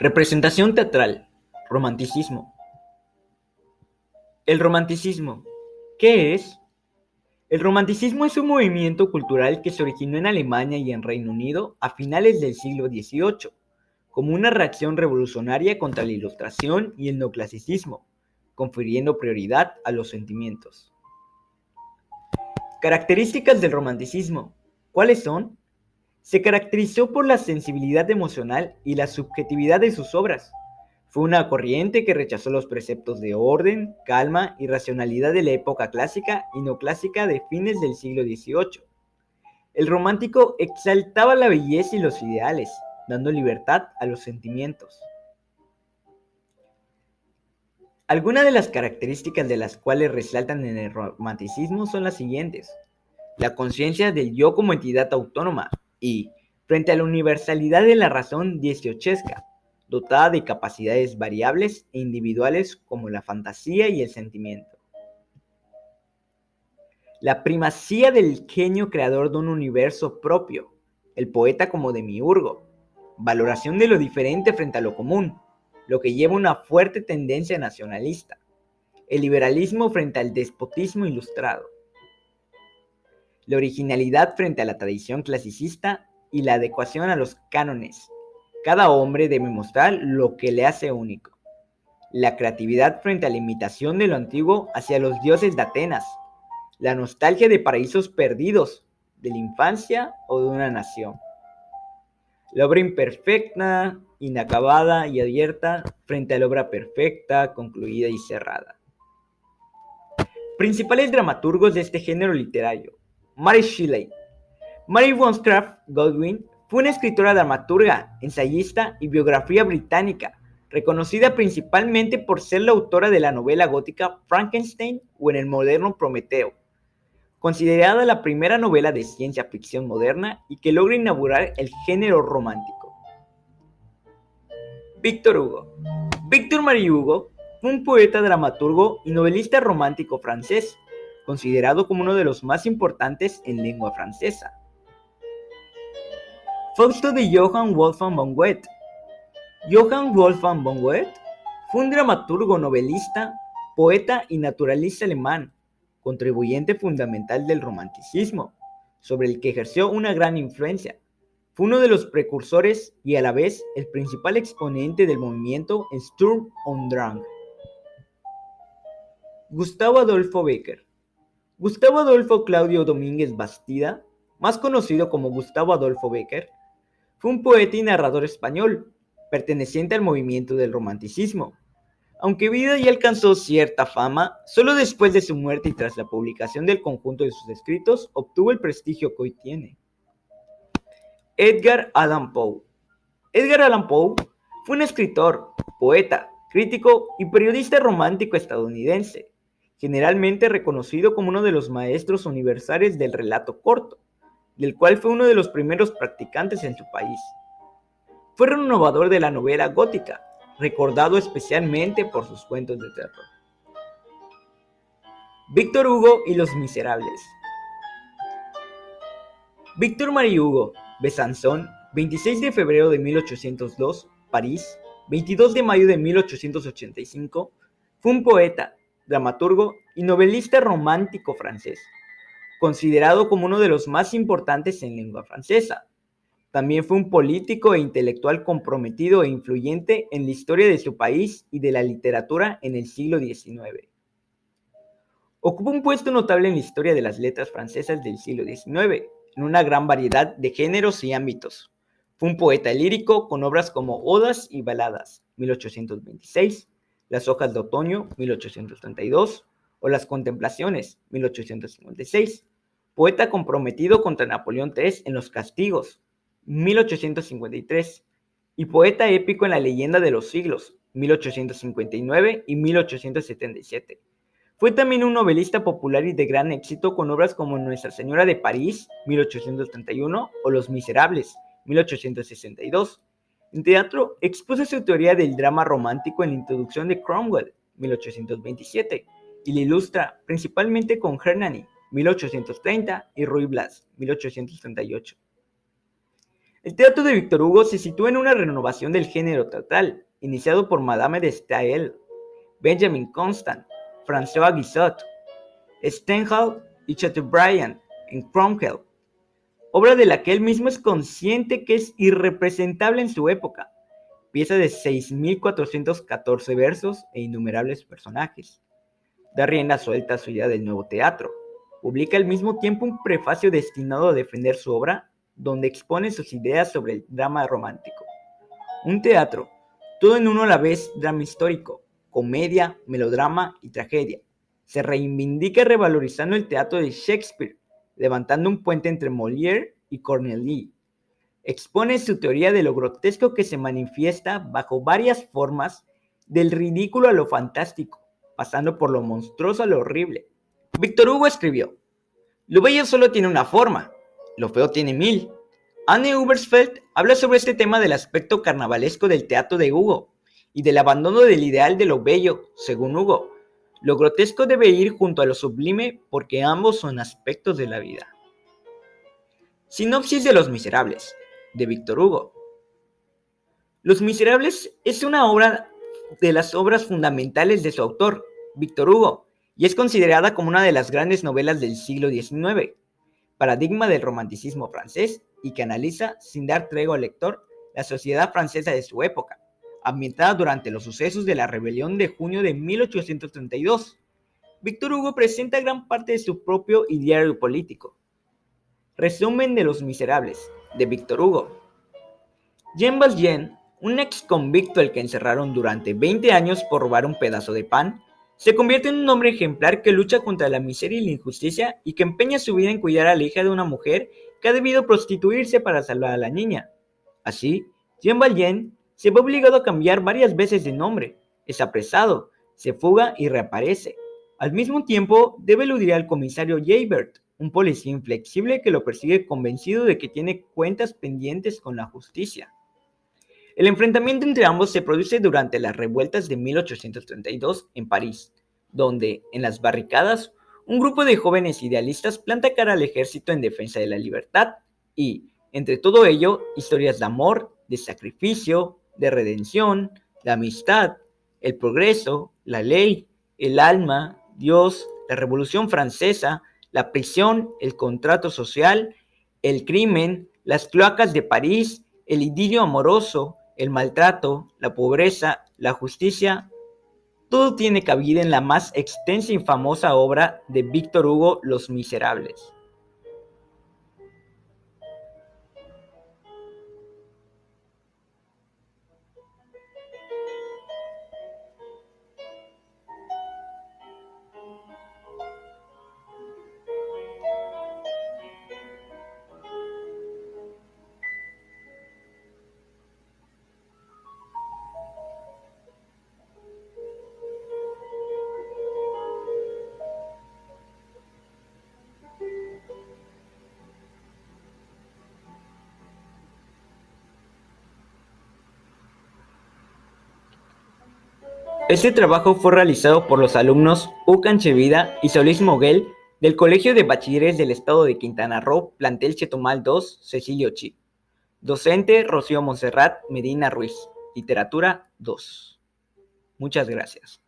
Representación teatral. Romanticismo. El romanticismo. ¿Qué es? El romanticismo es un movimiento cultural que se originó en Alemania y en Reino Unido a finales del siglo XVIII, como una reacción revolucionaria contra la Ilustración y el neoclasicismo, confiriendo prioridad a los sentimientos. Características del romanticismo. ¿Cuáles son? Se caracterizó por la sensibilidad emocional y la subjetividad de sus obras. Fue una corriente que rechazó los preceptos de orden, calma y racionalidad de la época clásica y neoclásica de fines del siglo XVIII. El romántico exaltaba la belleza y los ideales, dando libertad a los sentimientos. Algunas de las características de las cuales resaltan en el romanticismo son las siguientes: la conciencia del yo como entidad autónoma y, frente a la universalidad de la razón dieciochesca, dotada de capacidades variables e individuales como la fantasía y el sentimiento. La primacía del genio creador de un universo propio, el poeta como demiurgo, valoración de lo diferente frente a lo común, lo que lleva una fuerte tendencia nacionalista, el liberalismo frente al despotismo ilustrado, la originalidad frente a la tradición clasicista y la adecuación a los cánones. Cada hombre debe mostrar lo que le hace único. La creatividad frente a la imitación de lo antiguo hacia los dioses de Atenas. La nostalgia de paraísos perdidos, de la infancia o de una nación. La obra imperfecta, inacabada y abierta frente a la obra perfecta, concluida y cerrada. Principales dramaturgos de este género literario. Mary Shelley. Mary Wollstonecraft Godwin fue una escritora dramaturga, ensayista y biografía británica, reconocida principalmente por ser la autora de la novela gótica Frankenstein o en el moderno Prometeo, considerada la primera novela de ciencia ficción moderna y que logra inaugurar el género romántico. Víctor Hugo. Víctor Marie Hugo fue un poeta, dramaturgo y novelista romántico francés, considerado como uno de los más importantes en lengua francesa. Fausto de Johann Wolfgang von Goethe. Johann Wolfgang von Goethe fue un dramaturgo, novelista, poeta y naturalista alemán, contribuyente fundamental del romanticismo, sobre el que ejerció una gran influencia. Fue uno de los precursores y a la vez el principal exponente del movimiento Sturm und Drang. Gustavo Adolfo Bécquer. Gustavo Adolfo Claudio Domínguez Bastida, más conocido como Gustavo Adolfo Bécquer, fue un poeta y narrador español, perteneciente al movimiento del romanticismo. Aunque vida ya alcanzó cierta fama, solo después de su muerte y tras la publicación del conjunto de sus escritos obtuvo el prestigio que hoy tiene. Edgar Allan Poe. Edgar Allan Poe fue un escritor, poeta, crítico y periodista romántico estadounidense, generalmente reconocido como uno de los maestros universales del relato corto, del cual fue uno de los primeros practicantes en su país. Fue renovador de la novela gótica, recordado especialmente por sus cuentos de terror. Víctor Hugo y los Miserables. Víctor Marie Hugo, Besançon, 26 de febrero de 1802, París, 22 de mayo de 1885, fue un poeta, dramaturgo y novelista romántico francés, considerado como uno de los más importantes en lengua francesa. También fue un político e intelectual comprometido e influyente en la historia de su país y de la literatura en el siglo XIX. Ocupó un puesto notable en la historia de las letras francesas del siglo XIX, en una gran variedad de géneros y ámbitos. Fue un poeta lírico con obras como Odas y Baladas, 1826, Las hojas de otoño, 1832, o Las contemplaciones, 1856. Poeta comprometido contra Napoleón III en Los castigos, 1853, y poeta épico en La leyenda de los siglos, 1859 y 1877. Fue también un novelista popular y de gran éxito con obras como Nuestra Señora de París, 1831, o Los Miserables, 1862. En teatro, expuso su teoría del drama romántico en la introducción de Cromwell, 1827, y la ilustra principalmente con Hernani, 1830, y Ruy Blas, 1838. El teatro de Víctor Hugo se sitúa en una renovación del género teatral, iniciado por Madame de Staël, Benjamin Constant, François Guizot, Stendhal y Chateaubriand en Cromwell, obra de la que él mismo es consciente que es irrepresentable en su época, pieza de 6.414 versos e innumerables personajes. Da rienda suelta a su idea del nuevo teatro. Publica al mismo tiempo un prefacio destinado a defender su obra, donde expone sus ideas sobre el drama romántico. Un teatro, todo en uno a la vez, drama histórico, comedia, melodrama y tragedia. Se reivindica revalorizando el teatro de Shakespeare, levantando un puente entre Molière y Corneille. Expone su teoría de lo grotesco que se manifiesta bajo varias formas, del ridículo a lo fantástico, pasando por lo monstruoso a lo horrible. Víctor Hugo escribió: lo bello solo tiene una forma, lo feo tiene mil. Anne Ubersfeld habla sobre este tema del aspecto carnavalesco del teatro de Hugo y del abandono del ideal de lo bello, según Hugo. Lo grotesco debe ir junto a lo sublime porque ambos son aspectos de la vida. Sinopsis de Los Miserables, de Víctor Hugo. Los Miserables es una obra de las obras fundamentales de su autor, Víctor Hugo, y es considerada como una de las grandes novelas del siglo XIX, paradigma del romanticismo francés y que analiza, sin dar tregua al lector, la sociedad francesa de su época, ambientada durante los sucesos de la Rebelión de junio de 1832. Víctor Hugo presenta gran parte de su propio ideario político. Resumen de Los Miserables, de Víctor Hugo. Jean Valjean, un ex convicto al que encerraron durante 20 años por robar un pedazo de pan, se convierte en un hombre ejemplar que lucha contra la miseria y la injusticia y que empeña su vida en cuidar a la hija de una mujer que ha debido prostituirse para salvar a la niña. Así, Jean Valjean se ve obligado a cambiar varias veces de nombre, es apresado, se fuga y reaparece. Al mismo tiempo, debe eludir al comisario Javert, un policía inflexible que lo persigue convencido de que tiene cuentas pendientes con la justicia. El enfrentamiento entre ambos se produce durante las revueltas de 1832 en París, donde, en las barricadas, un grupo de jóvenes idealistas planta cara al ejército en defensa de la libertad y, entre todo ello, historias de amor, de sacrificio, de redención, de amistad, el progreso, la ley, el alma, Dios, la Revolución Francesa, la prisión, el contrato social, el crimen, las cloacas de París, el idilio amoroso, el maltrato, la pobreza, la justicia, todo tiene cabida en la más extensa y famosa obra de Víctor Hugo, Los Miserables. Este trabajo fue realizado por los alumnos Ucan Chevida y Solís Moguel del Colegio de Bachilleres del Estado de Quintana Roo, plantel Chetumal 2, Cecilio Chi. Docente Rocío Monserrat Medina Ruiz. Literatura 2. Muchas gracias.